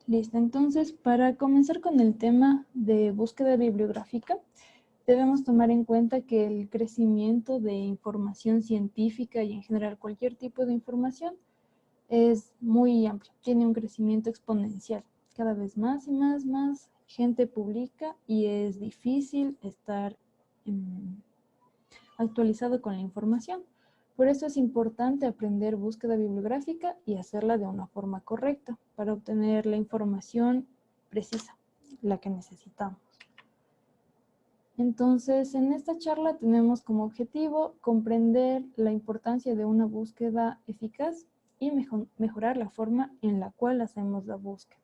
Listo, entonces para comenzar con el tema de búsqueda bibliográfica, debemos tomar en cuenta que el crecimiento de información científica y en general cualquier tipo de información es muy amplio, tiene un crecimiento exponencial. Cada vez más y más gente publica y es difícil estar actualizado con la información. Por eso es importante aprender búsqueda bibliográfica y hacerla de una forma correcta para obtener la información precisa, la que necesitamos. Entonces, en esta charla tenemos como objetivo comprender la importancia de una búsqueda eficaz y mejorar la forma en la cual hacemos la búsqueda.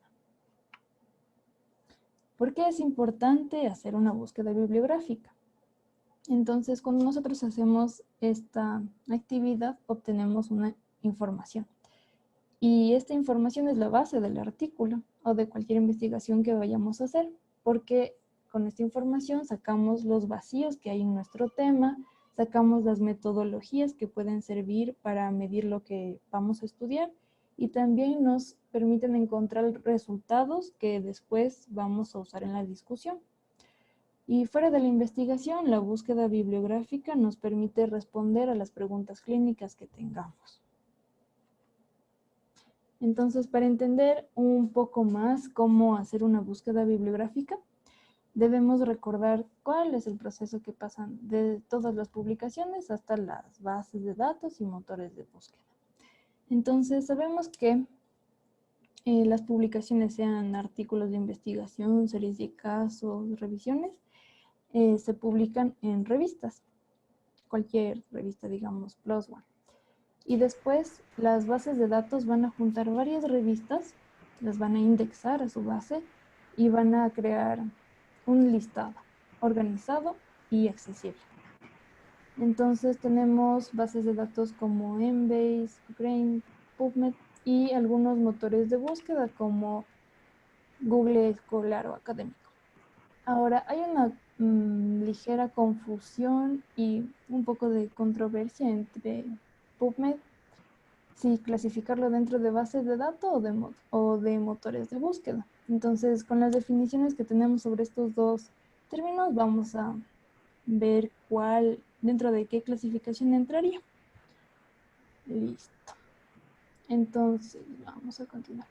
¿Por qué es importante hacer una búsqueda bibliográfica? Entonces, cuando nosotros hacemos esta actividad, obtenemos una información. Y esta información es la base del artículo o de cualquier investigación que vayamos a hacer, porque con esta información sacamos los vacíos que hay en nuestro tema, sacamos las metodologías que pueden servir para medir lo que vamos a estudiar y también nos permiten encontrar resultados que después vamos a usar en la discusión. Y fuera de la investigación, la búsqueda bibliográfica nos permite responder a las preguntas clínicas que tengamos. Entonces, para entender un poco más cómo hacer una búsqueda bibliográfica, debemos recordar cuál es el proceso que pasan de todas las publicaciones hasta las bases de datos y motores de búsqueda. Entonces, sabemos que las publicaciones, sean artículos de investigación, series de casos, revisiones, se publican en revistas, cualquier revista, digamos, PLOS ONE. Y después las bases de datos van a juntar varias revistas, las van a indexar a su base y van a crear un listado organizado y accesible. Entonces tenemos bases de datos como Embase, Cochrane, PubMed y algunos motores de búsqueda como Google Escolar o Académico. Ahora, hay una ligera confusión y un poco de controversia entre PubMed, si clasificarlo dentro de bases de datos o de motores de búsqueda. Entonces, con las definiciones que tenemos sobre estos dos términos, vamos a ver dentro de qué clasificación entraría. Listo. Entonces, vamos a continuar.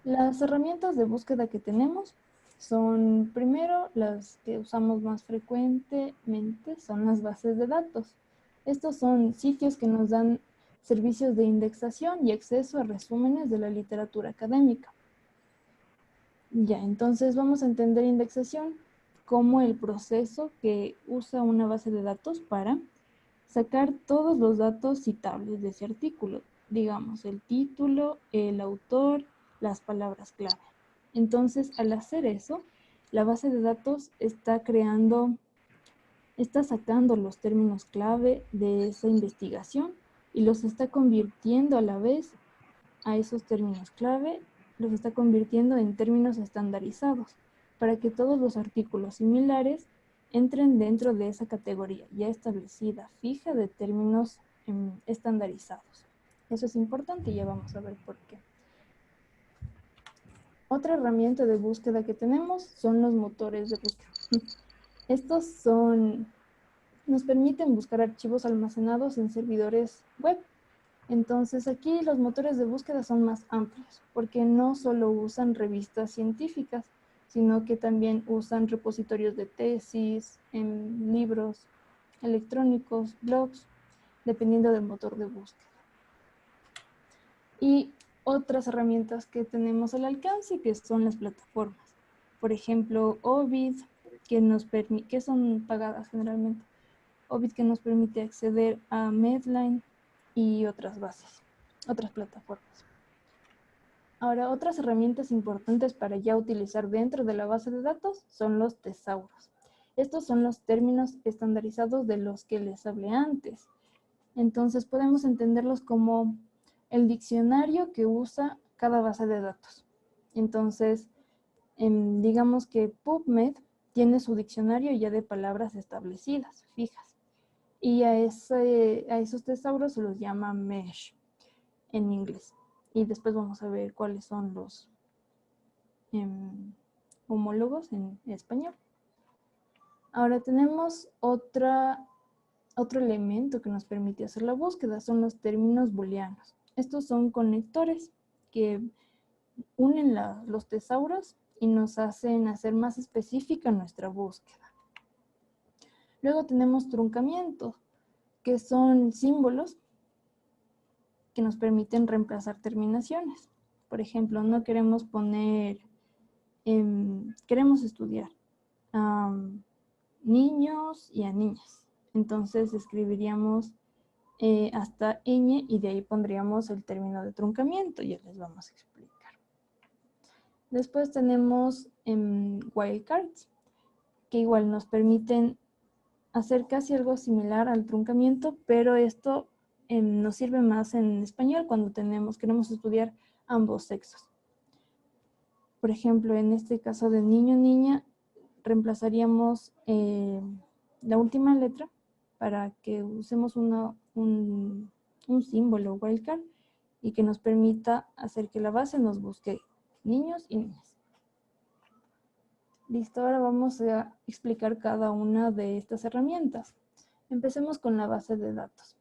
Las herramientas de búsqueda que tenemos son, primero, las que usamos más frecuentemente, son las bases de datos. Estos son sitios que nos dan servicios de indexación y acceso a resúmenes de la literatura académica. Ya, entonces vamos a entender indexación como el proceso que usa una base de datos para sacar todos los datos citables de ese artículo, digamos, el título, el autor, las palabras clave. Entonces, al hacer eso, la base de datos está sacando los términos clave de esa investigación y los está convirtiendo a la vez a esos términos clave, los está convirtiendo en términos estandarizados para que todos los artículos similares entren dentro de esa categoría ya establecida, fija, de términos estandarizados. Eso es importante y ya vamos a ver por qué. Otra herramienta de búsqueda que tenemos son los motores de búsqueda. Estos nos permiten buscar archivos almacenados en servidores web. Entonces aquí los motores de búsqueda son más amplios porque no solo usan revistas científicas, sino que también usan repositorios de tesis, libros electrónicos, blogs, dependiendo del motor de búsqueda. Y otras herramientas que tenemos al alcance, que son las plataformas. Por ejemplo, Ovid, que son pagadas generalmente. Ovid, que nos permite acceder a Medline y otras bases, otras plataformas. Ahora, otras herramientas importantes para ya utilizar dentro de la base de datos son los tesauros. Estos son los términos estandarizados de los que les hablé antes. Entonces podemos entenderlos como el diccionario que usa cada base de datos. Entonces, digamos que PubMed tiene su diccionario ya de palabras establecidas, fijas. Y a esos tesauros se los llama mesh en inglés. Y después vamos a ver cuáles son los homólogos en español. Ahora tenemos otro elemento que nos permite hacer la búsqueda, son los términos booleanos. Estos son conectores que unen los tesauros y nos hacen hacer más específica nuestra búsqueda. Luego tenemos truncamientos, que son símbolos que nos permiten reemplazar terminaciones. Por ejemplo, no queremos poner, queremos estudiar niños y a niñas. Entonces escribiríamos hasta ñ y de ahí pondríamos el término de truncamiento. Ya les vamos a explicar. Después tenemos wildcards, que igual nos permiten hacer casi algo similar al truncamiento, pero esto nos sirve más en español cuando queremos estudiar ambos sexos. Por ejemplo, en este caso de niño-niña, reemplazaríamos la última letra para que usemos un símbolo wildcard y que nos permita hacer que la base nos busque niños y niñas. Listo, ahora vamos a explicar cada una de estas herramientas. Empecemos con la base de datos.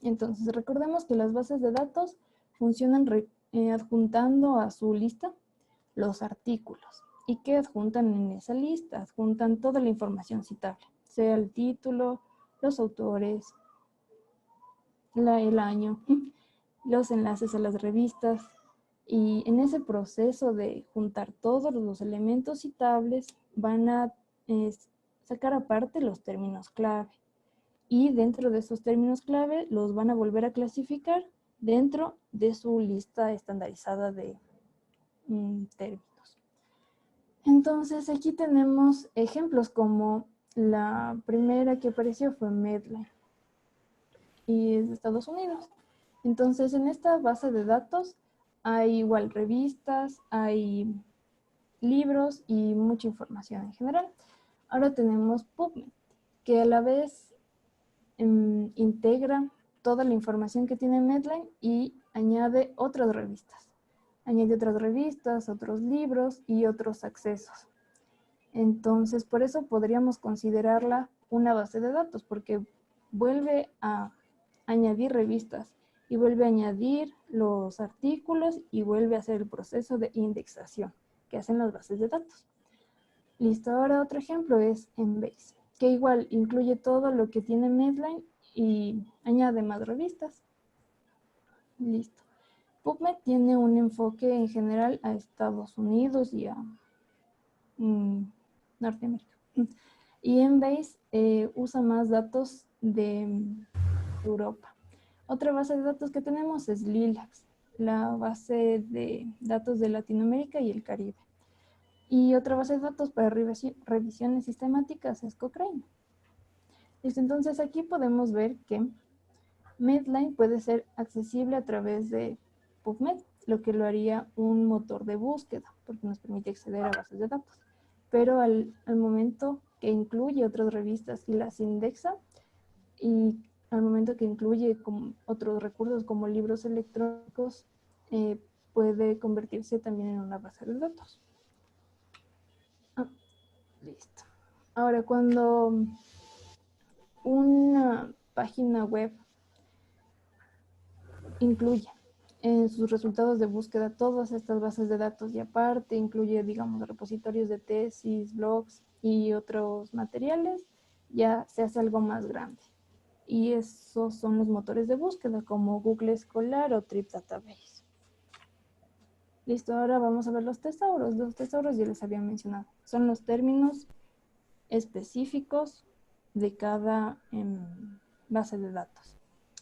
Entonces, recordemos que las bases de datos funcionan adjuntando a su lista los artículos. ¿Y qué adjuntan en esa lista? Adjuntan toda la información citable, sea el título, los autores, el año, los enlaces a las revistas. Y en ese proceso de juntar todos los elementos citables, van a sacar aparte los términos clave. Y dentro de esos términos clave los van a volver a clasificar dentro de su lista estandarizada de términos. Entonces aquí tenemos ejemplos como la primera que apareció fue Medline y es de Estados Unidos. Entonces en esta base de datos hay igual revistas, hay libros y mucha información en general. Ahora tenemos PubMed, que a la vez integra toda la información que tiene Medline y añade otras revistas. Añade otras revistas, otros libros y otros accesos. Entonces, por eso podríamos considerarla una base de datos, porque vuelve a añadir revistas y vuelve a añadir los artículos y vuelve a hacer el proceso de indexación que hacen las bases de datos. Listo, ahora otro ejemplo es Embase, que igual incluye todo lo que tiene Medline y añade más revistas. Listo. PubMed tiene un enfoque en general a Estados Unidos y a Norteamérica. Y Embase usa más datos de Europa. Otra base de datos que tenemos es Lilacs, la base de datos de Latinoamérica y el Caribe. Y otra base de datos para revisiones sistemáticas es Cochrane. Entonces aquí podemos ver que Medline puede ser accesible a través de PubMed, lo que lo haría un motor de búsqueda, porque nos permite acceder a bases de datos. Pero al momento que incluye otras revistas y las indexa, y al momento que incluye otros recursos como libros electrónicos, puede convertirse también en una base de datos. Listo. Ahora, cuando una página web incluye en sus resultados de búsqueda todas estas bases de datos y aparte incluye, digamos, repositorios de tesis, blogs y otros materiales, ya se hace algo más grande. Y esos son los motores de búsqueda como Google Scholar o Trip Database. Listo, ahora vamos a ver los tesauros. Los tesauros ya les había mencionado. Son los términos específicos de cada base de datos.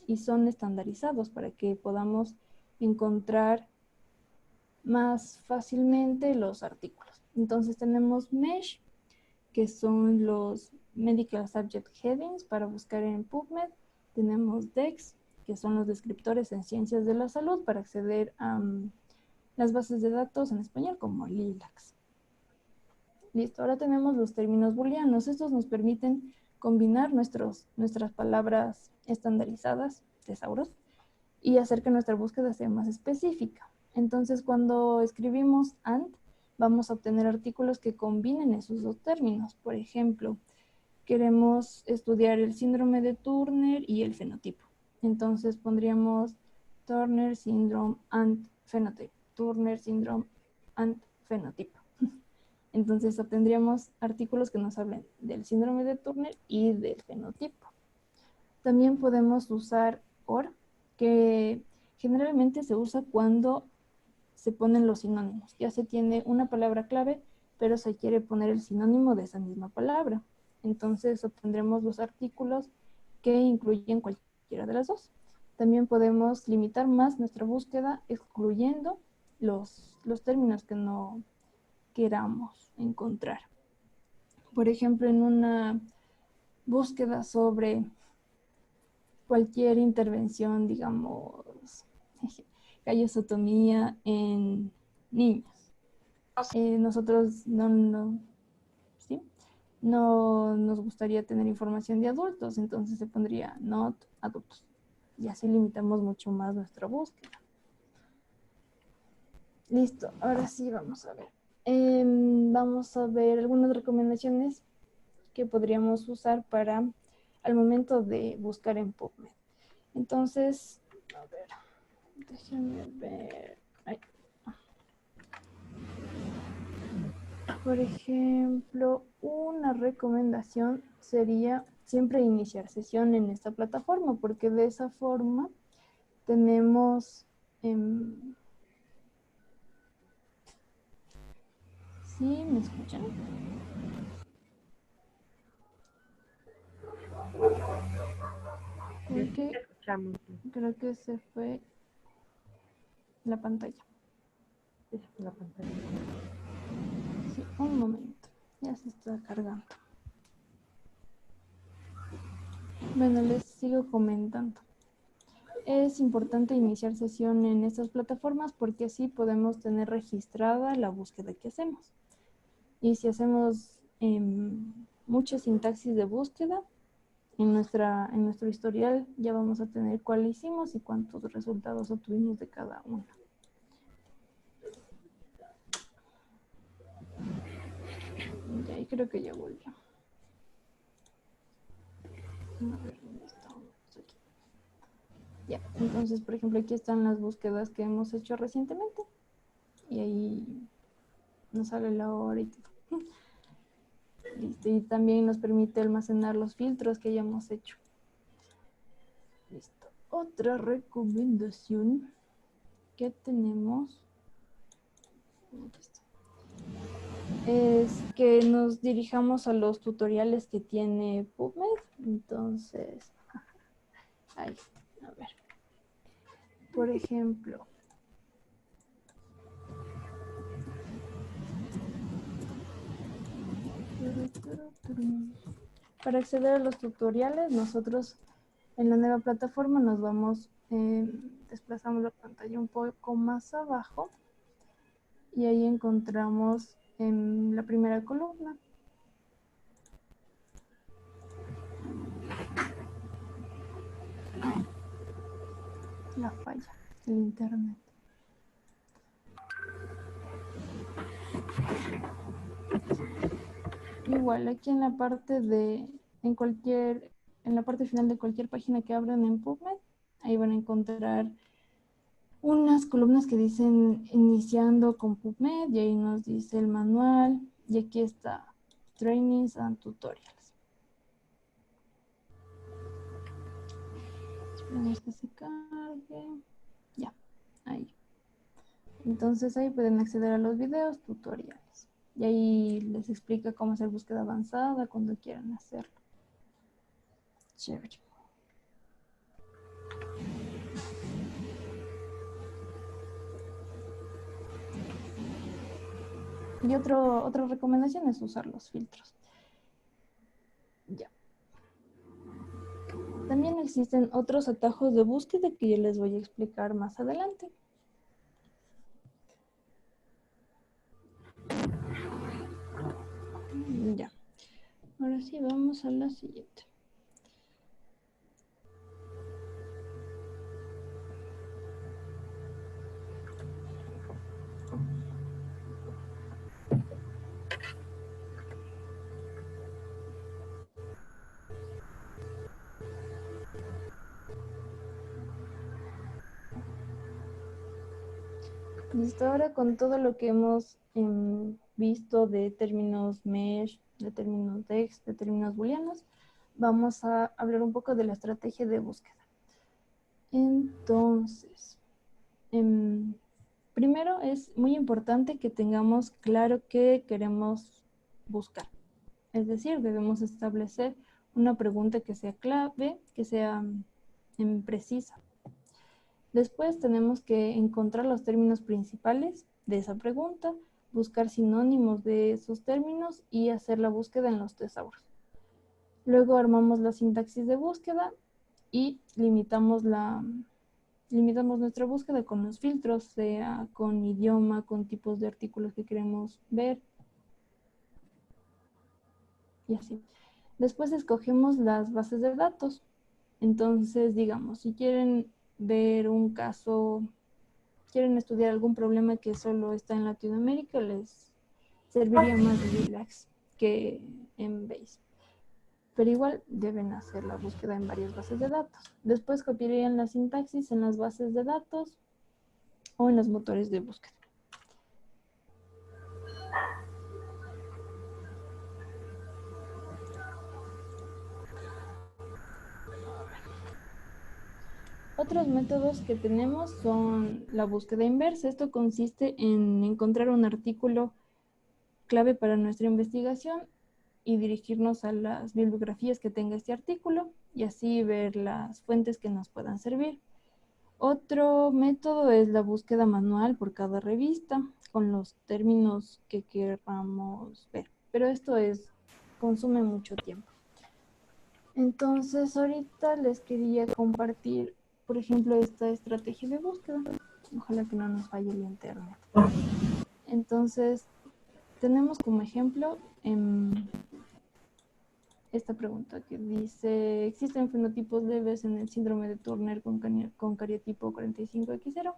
Y son estandarizados para que podamos encontrar más fácilmente los artículos. Entonces tenemos MESH, que son los Medical Subject Headings para buscar en PubMed. Tenemos DEX, que son los descriptores en ciencias de la salud para acceder a las bases de datos en español como Lilacs. Listo, ahora tenemos los términos booleanos. Estos nos permiten combinar nuestras palabras estandarizadas, tesauros, y hacer que nuestra búsqueda sea más específica. Entonces, cuando escribimos AND, vamos a obtener artículos que combinen esos dos términos. Por ejemplo, queremos estudiar el síndrome de Turner y el fenotipo. Entonces pondríamos Turner Syndrome and Phenotype. Turner Syndrome and Phenotype. Entonces obtendríamos artículos que nos hablen del síndrome de Turner y del fenotipo. También podemos usar OR, que generalmente se usa cuando se ponen los sinónimos. Ya se tiene una palabra clave, pero se quiere poner el sinónimo de esa misma palabra. Entonces obtendremos los artículos que incluyen cualquiera de las dos. También podemos limitar más nuestra búsqueda excluyendo los términos que no queramos encontrar. Por ejemplo, en una búsqueda sobre cualquier intervención, digamos, callosotomía en niños. Nosotros ¿sí? No nos gustaría tener información de adultos, entonces se pondría not adultos. Y así limitamos mucho más nuestra búsqueda. Listo, ahora sí vamos a ver. Vamos a ver algunas recomendaciones que podríamos usar para al momento de buscar en PubMed. Entonces, a ver, déjenme ver. Ay. Por ejemplo, una recomendación sería siempre iniciar sesión en esta plataforma, porque de esa forma tenemos... ¿Sí me escuchan? Porque creo que se fue la pantalla. La pantalla. Sí, un momento. Ya se está cargando. Bueno, les sigo comentando. Es importante iniciar sesión en estas plataformas porque así podemos tener registrada la búsqueda que hacemos. Y si hacemos mucha sintaxis de búsqueda, en nuestro historial ya vamos a tener cuál hicimos y cuántos resultados obtuvimos de cada uno. Y ahí creo que ya volvió. A ver, ¿dónde estamos? Aquí. Ya, entonces, por ejemplo, aquí están las búsquedas que hemos hecho recientemente. Y ahí nos sale la hora y todo. Listo, y también nos permite almacenar los filtros que hayamos hecho. Listo. Otra recomendación que tenemos es que nos dirijamos a los tutoriales que tiene PubMed. Entonces, ahí, a ver. Por ejemplo, para acceder a los tutoriales, nosotros en la nueva plataforma nos vamos, desplazamos la pantalla un poco más abajo y ahí encontramos en la primera columna la falla del internet. Igual aquí en la parte en la parte final de cualquier página que abran en PubMed, ahí van a encontrar unas columnas que dicen iniciando con PubMed y ahí nos dice el manual y aquí está trainings and tutorials. Esperemos que se cargue. Ya, ahí. Entonces ahí pueden acceder a los videos tutoriales. Y ahí les explica cómo hacer búsqueda avanzada cuando quieran hacerlo. Chévere. Y otra recomendación es usar los filtros. Ya. También existen otros atajos de búsqueda que yo les voy a explicar más adelante. Ya. Ahora sí, vamos a la siguiente. Listo, ahora con todo lo que hemos visto de términos mesh, de términos dex, de términos booleanos, vamos a hablar un poco de la estrategia de búsqueda. Entonces, primero es muy importante que tengamos claro qué queremos buscar. Es decir, debemos establecer una pregunta que sea clave, que sea precisa. Después tenemos que encontrar los términos principales de esa pregunta, buscar sinónimos de esos términos y hacer la búsqueda en los tesauros. Luego armamos la sintaxis de búsqueda y limitamos nuestra búsqueda con los filtros, sea con idioma, con tipos de artículos que queremos ver y así. Después escogemos las bases de datos. Entonces, digamos, si quieren ver un caso, quieren estudiar algún problema que solo está en Latinoamérica, les serviría más Relax que Embase. Pero igual deben hacer la búsqueda en varias bases de datos. Después copiarían la sintaxis en las bases de datos o en los motores de búsqueda. Otros métodos que tenemos son la búsqueda inversa. Esto consiste en encontrar un artículo clave para nuestra investigación y dirigirnos a las bibliografías que tenga este artículo y así ver las fuentes que nos puedan servir. Otro método es la búsqueda manual por cada revista con los términos que queramos ver, pero esto consume mucho tiempo. Entonces ahorita les quería compartir, por ejemplo, esta estrategia de búsqueda. Ojalá que no nos falle el internet. Entonces tenemos como ejemplo esta pregunta que dice: ¿existen fenotipos leves en el síndrome de Turner con cariotipo 45X0?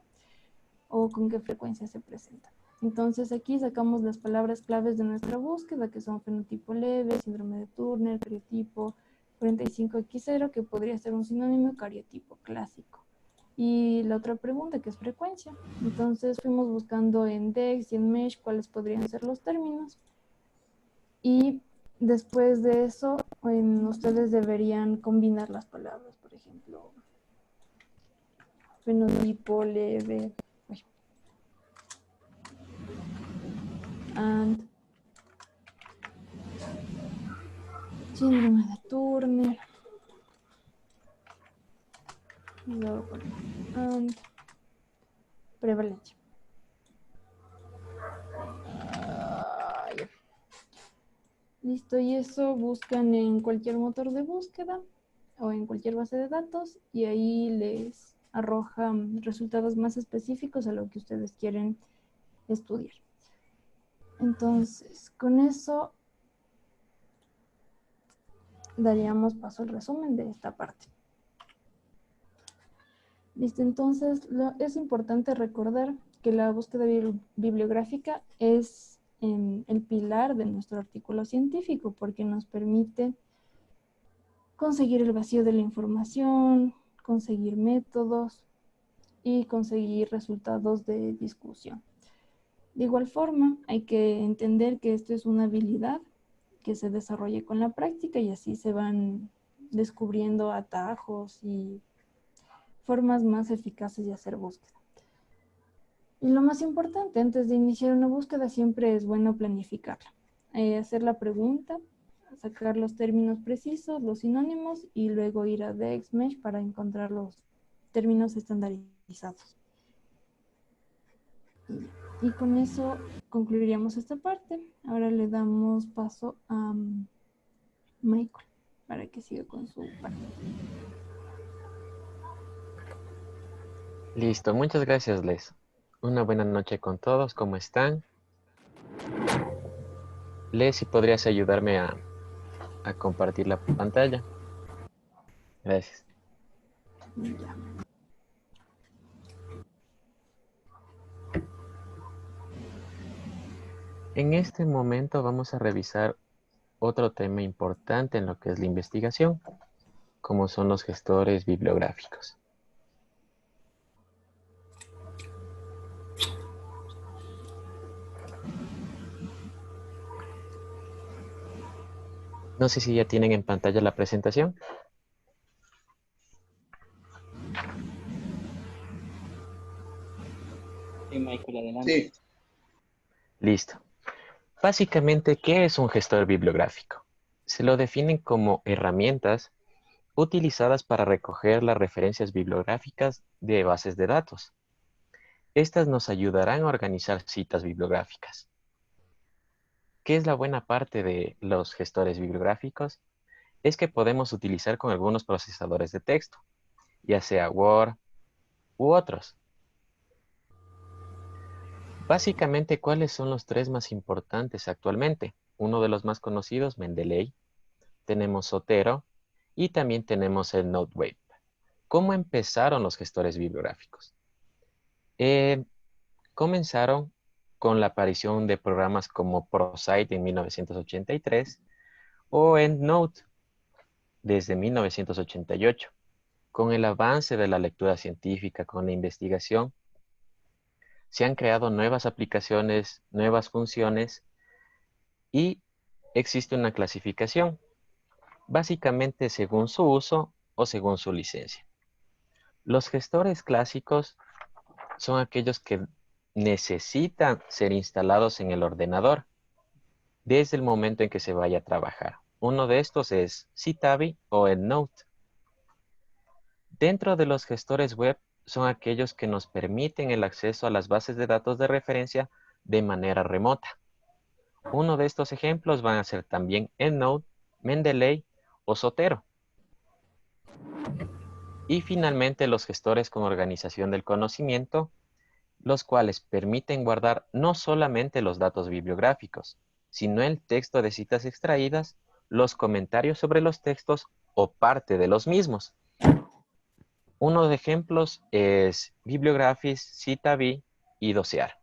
¿O con qué frecuencia se presenta? Entonces aquí sacamos las palabras claves de nuestra búsqueda, que son fenotipo leve, síndrome de Turner, cariotipo 45X0, que podría ser un sinónimo, cariotipo clásico. Y la otra pregunta, que es frecuencia. Entonces fuimos buscando en DEX y en MESH cuáles podrían ser los términos. Y después de eso, ustedes deberían combinar las palabras, por ejemplo, fenotipo leve, and síndrome de Turner, and prevalencia. Listo, y eso buscan en cualquier motor de búsqueda o en cualquier base de datos y ahí les arroja resultados más específicos a lo que ustedes quieren estudiar. Entonces, con eso daríamos paso al resumen de esta parte. Listo, entonces es importante recordar que la búsqueda bibliográfica es el pilar de nuestro artículo científico porque nos permite conseguir el vacío de la información, conseguir métodos y conseguir resultados de discusión. De igual forma, hay que entender que esto es una habilidad que se desarrolla con la práctica y así se van descubriendo atajos y formas más eficaces de hacer búsqueda. Y lo más importante, antes de iniciar una búsqueda siempre es bueno planificarla. Hacer la pregunta, sacar los términos precisos, los sinónimos y luego ir a DexMesh para encontrar los términos estandarizados. Y con eso concluiríamos esta parte. Ahora le damos paso a Michael para que siga con su parte. Listo, muchas gracias, Les. Una buena noche con todos, ¿cómo están? Les, si podrías ayudarme a compartir la pantalla. Gracias. Ya. En este momento vamos a revisar otro tema importante en lo que es la investigación, como son los gestores bibliográficos. No sé si ya tienen en pantalla la presentación. Sí, Michael, adelante. Sí, Listo. Básicamente, ¿qué es un gestor bibliográfico? Se lo definen como herramientas utilizadas para recoger las referencias bibliográficas de bases de datos. Estas nos ayudarán a organizar citas bibliográficas. ¿Qué es la buena parte de los gestores bibliográficos? Es que podemos utilizar con algunos procesadores de texto, ya sea Word u otros. Básicamente, ¿cuáles son los tres más importantes actualmente? Uno de los más conocidos, Mendeley, tenemos Zotero y también tenemos el Nodeweb. ¿Cómo empezaron los gestores bibliográficos? Eh, Comenzaron con la aparición de programas como ProCite en 1983 o EndNote desde 1988. Con el avance de la lectura científica, con la investigación, se han creado nuevas aplicaciones, nuevas funciones y existe una clasificación, básicamente según su uso o según su licencia. Los gestores clásicos son aquellos que necesitan ser instalados en el ordenador desde el momento en que se vaya a trabajar. Uno de estos es Citavi o EndNote. Dentro de los gestores web son aquellos que nos permiten el acceso a las bases de datos de referencia de manera remota. Uno de estos ejemplos van a ser también EndNote, Mendeley o Zotero. Y finalmente los gestores con organización del conocimiento, los cuales permiten guardar no solamente los datos bibliográficos, sino el texto de citas extraídas, los comentarios sobre los textos o parte de los mismos. Uno de ejemplos es Bibliographies, Citavi y Docear.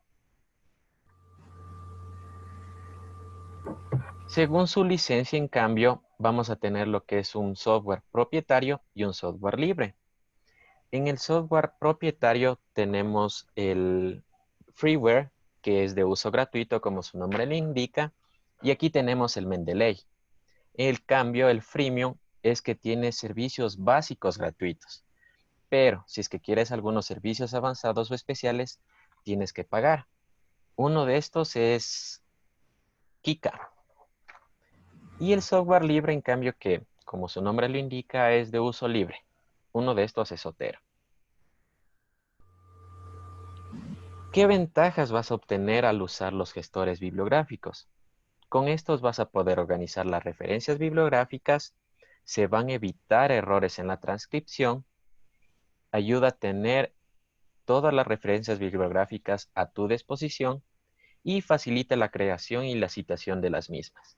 Según su licencia, en cambio, vamos a tener lo que es un software propietario y un software libre. En el software propietario tenemos el freeware, que es de uso gratuito, como su nombre le indica, y aquí tenemos el Mendeley. El cambio, el freemium, es que tiene servicios básicos gratuitos, pero si es que quieres algunos servicios avanzados o especiales, tienes que pagar. Uno de estos es Kika. Y el software libre, en cambio, que, como su nombre lo indica, es de uso libre. Uno de estos es Zotero. ¿Qué ventajas vas a obtener al usar los gestores bibliográficos? Con estos vas a poder organizar las referencias bibliográficas, se van a evitar errores en la transcripción, ayuda a tener todas las referencias bibliográficas a tu disposición y facilita la creación y la citación de las mismas.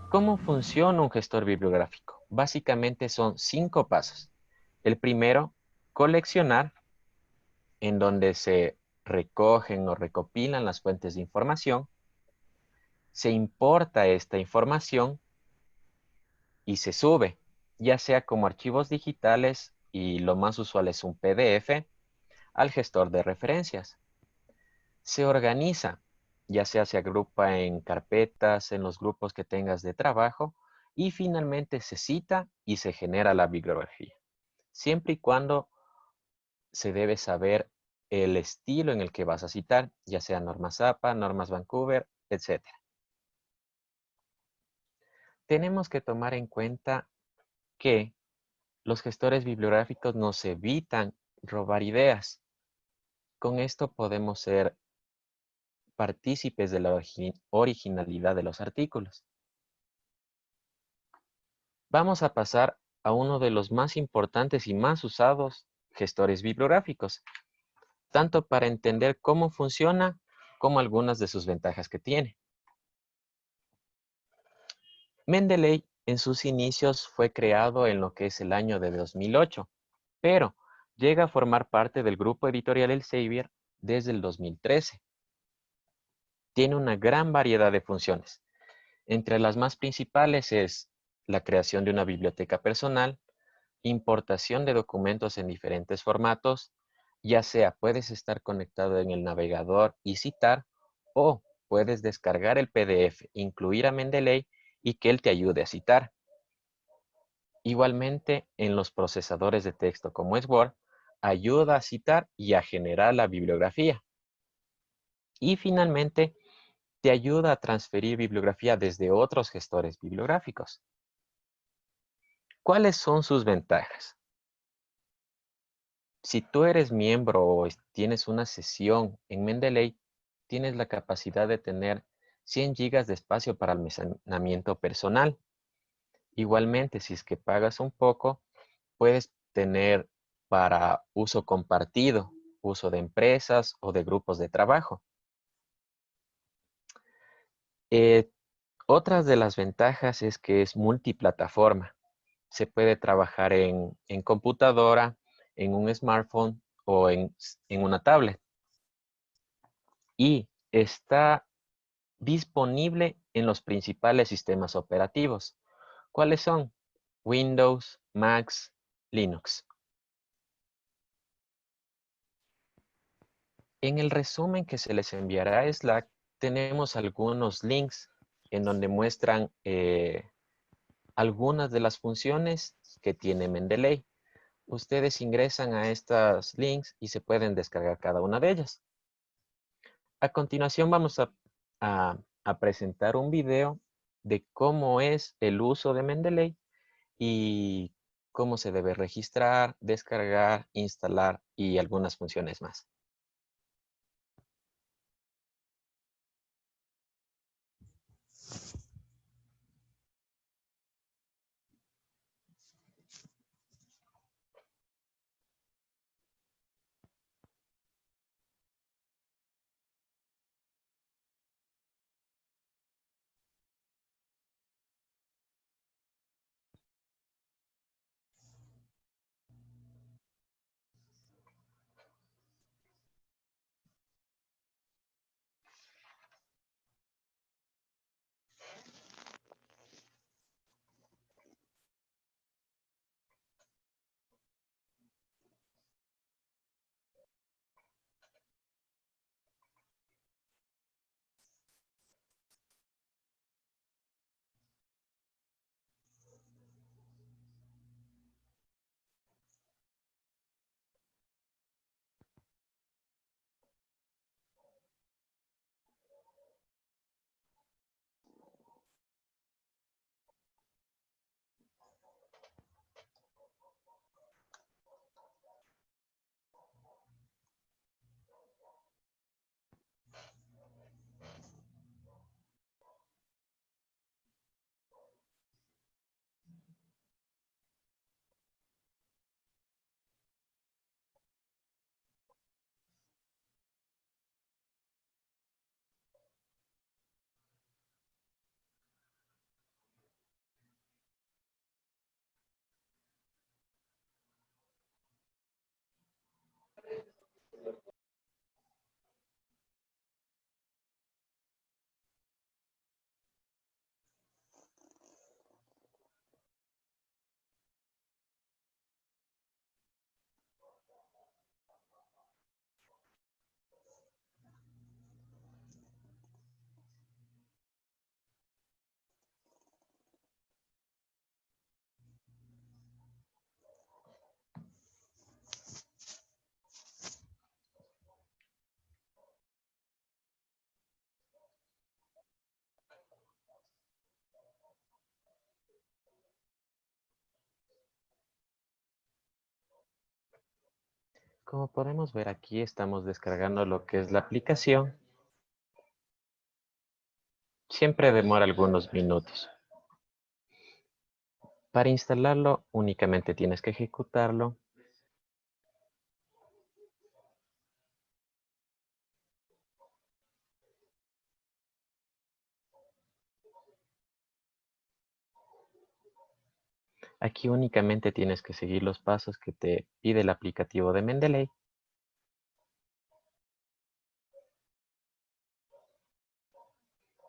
¿Cómo funciona un gestor bibliográfico? Básicamente son 5 pasos. El primero, coleccionar, en donde se recogen o recopilan las fuentes de información, se importa esta información y se sube, ya sea como archivos digitales y lo más usual es un PDF, al gestor de referencias. Se organiza, ya sea se agrupa en carpetas, en los grupos que tengas de trabajo y finalmente se cita y se genera la bibliografía. Siempre y cuando se debe saber el estilo en el que vas a citar, ya sea normas APA, normas Vancouver, etc. Tenemos que tomar en cuenta que los gestores bibliográficos nos evitan robar ideas. Con esto podemos ser partícipes de la originalidad de los artículos. Vamos a pasar a uno de los más importantes y más usados gestores bibliográficos, tanto para entender cómo funciona como algunas de sus ventajas que tiene. Mendeley en sus inicios fue creado en lo que es el año de 2008, pero llega a formar parte del grupo editorial Elsevier desde el 2013. Tiene una gran variedad de funciones. Entre las más principales es la creación de una biblioteca personal, importación de documentos en diferentes formatos, ya sea puedes estar conectado en el navegador y citar, o puedes descargar el PDF, incluir a Mendeley y que él te ayude a citar. Igualmente, en los procesadores de texto como es Word, ayuda a citar y a generar la bibliografía. Y finalmente, te ayuda a transferir bibliografía desde otros gestores bibliográficos. ¿Cuáles son sus ventajas? Si tú eres miembro o tienes una sesión en Mendeley, tienes la capacidad de tener 100 gigas de espacio para almacenamiento personal. Igualmente, si es que pagas un poco, puedes tener para uso compartido, uso de empresas o de grupos de trabajo. Otras de las ventajas es que es multiplataforma. Se puede trabajar en computadora, en un smartphone o en una tablet. Y está disponible en los principales sistemas operativos. ¿Cuáles son? Windows, Mac, Linux. En el resumen que se les enviará a Slack, tenemos algunos links en donde muestran algunas de las funciones que tiene Mendeley. Ustedes ingresan a estos links y se pueden descargar cada una de ellas. A continuación vamos a presentar un video de cómo es el uso de Mendeley y cómo se debe registrar, descargar, instalar y algunas funciones más. Como podemos ver aquí, estamos descargando lo que es la aplicación. Siempre demora algunos minutos. Para instalarlo, únicamente tienes que ejecutarlo. Aquí únicamente tienes que seguir los pasos que te pide el aplicativo de Mendeley.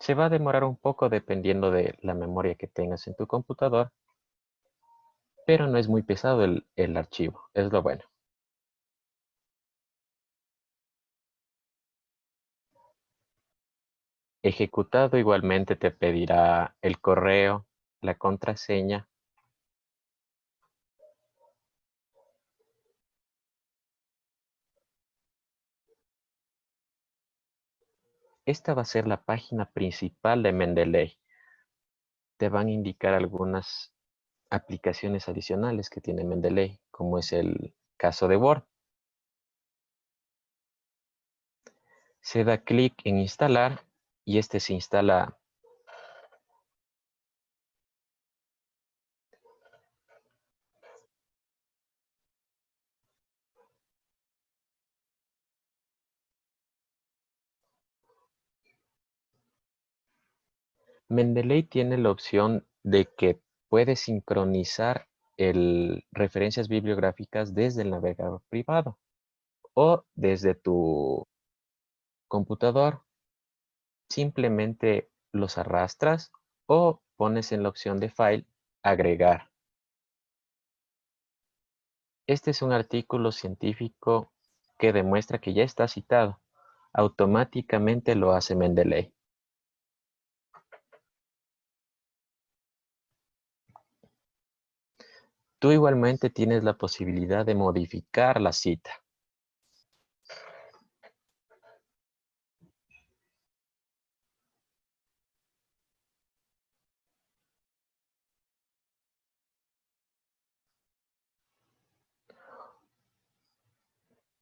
Se va a demorar un poco dependiendo de la memoria que tengas en tu computador, pero no es muy pesado el archivo, es lo bueno. Ejecutado igualmente te pedirá el correo, la contraseña. Esta va a ser la página principal de Mendeley. Te van a indicar algunas aplicaciones adicionales que tiene Mendeley, como es el caso de Word. Se da clic en instalar y este se instala. Mendeley tiene la opción de que puedes sincronizar referencias bibliográficas desde el navegador privado o desde tu computador. Simplemente los arrastras o pones en la opción de File, Agregar. Este es un artículo científico que demuestra que ya está citado. Automáticamente lo hace Mendeley. Tú igualmente tienes la posibilidad de modificar la cita.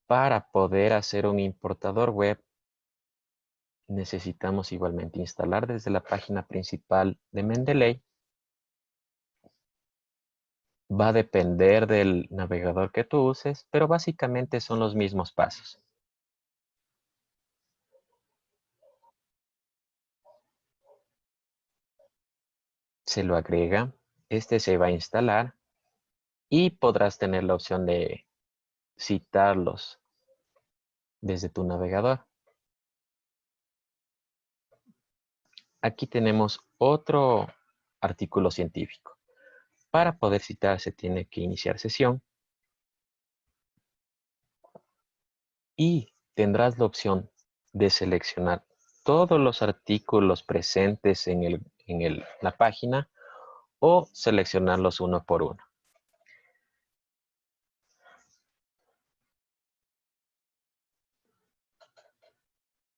Para poder hacer un importador web, necesitamos igualmente instalar desde la página principal de Mendeley. Va a depender del navegador que tú uses, pero básicamente son los mismos pasos. Se lo agrega, este se va a instalar y podrás tener la opción de citarlos desde tu navegador. Aquí tenemos otro artículo científico. Para poder citar se tiene que iniciar sesión y tendrás la opción de seleccionar todos los artículos presentes en la página o seleccionarlos uno por uno.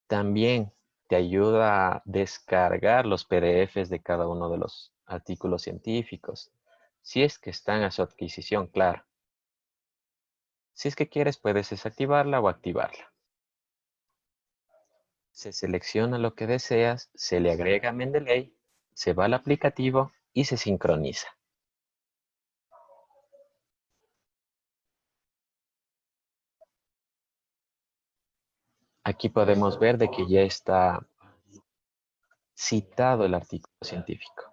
También te ayuda a descargar los PDFs de cada uno de los artículos científicos, si es que están a su adquisición, claro. Si es que quieres, puedes desactivarla o activarla. Se selecciona lo que deseas, se le agrega Mendeley, se va al aplicativo y se sincroniza. Aquí podemos ver de que ya está citado el artículo científico.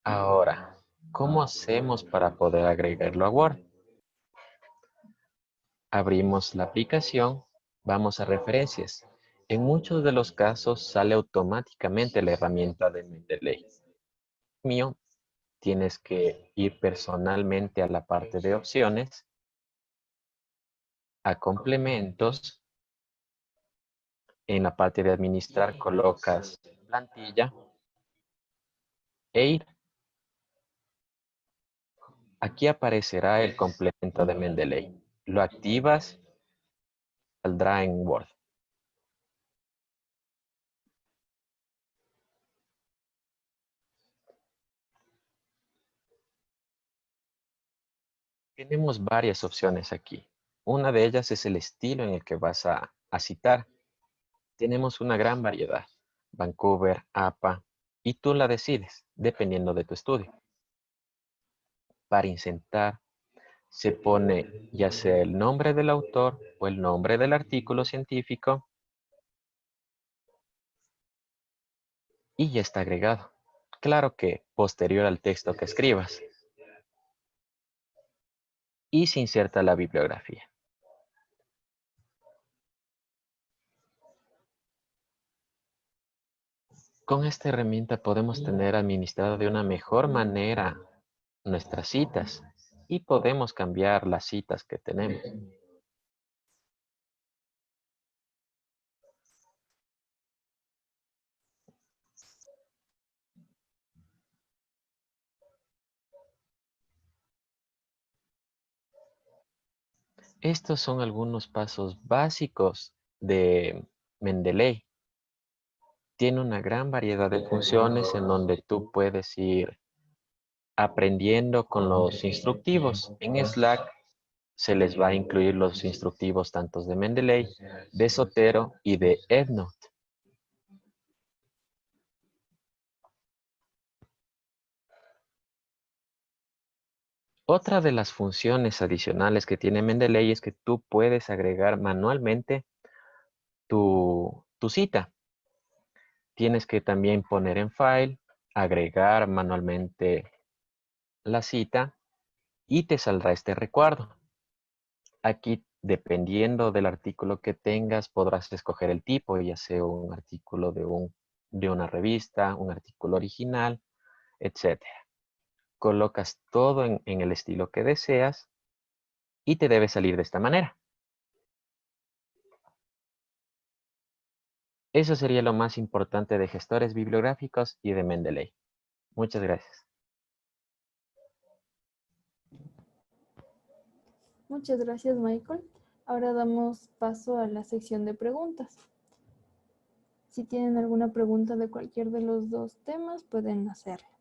Ahora, ¿cómo hacemos para poder agregarlo a Word? Abrimos la aplicación, vamos a referencias. En muchos de los casos sale automáticamente la herramienta de Mendeley. Mío, tienes que ir personalmente a la parte de opciones, a complementos. En la parte de administrar colocas plantilla e ir. Aquí aparecerá el complemento de Mendeley. Lo activas, saldrá en Word. Tenemos varias opciones aquí. Una de ellas es el estilo en el que vas a citar. Tenemos una gran variedad. Vancouver, APA, y tú la decides, dependiendo de tu estudio. Para insertar, se pone ya sea el nombre del autor o el nombre del artículo científico y ya está agregado. Claro que posterior al texto que escribas. Y se inserta la bibliografía. Con esta herramienta podemos tener administrado de una mejor manera nuestras citas y podemos cambiar las citas que tenemos. Estos son algunos pasos básicos de Mendeley. Tiene una gran variedad de funciones en donde tú puedes ir aprendiendo con los instructivos. En Slack se les va a incluir los instructivos tanto de Mendeley, de Zotero y de EndNote. Otra de las funciones adicionales que tiene Mendeley es que tú puedes agregar manualmente tu cita. Tienes que también poner en File, agregar manualmente la cita y te saldrá este recuadro. Aquí, dependiendo del artículo que tengas, podrás escoger el tipo, ya sea un artículo de una revista, un artículo original, etc. Colocas todo en el estilo que deseas y te debe salir de esta manera. Eso sería lo más importante de gestores bibliográficos y de Mendeley. Muchas gracias. Muchas gracias, Michael. Ahora damos paso a la sección de preguntas. Si tienen alguna pregunta de cualquier de los dos temas, pueden hacerla.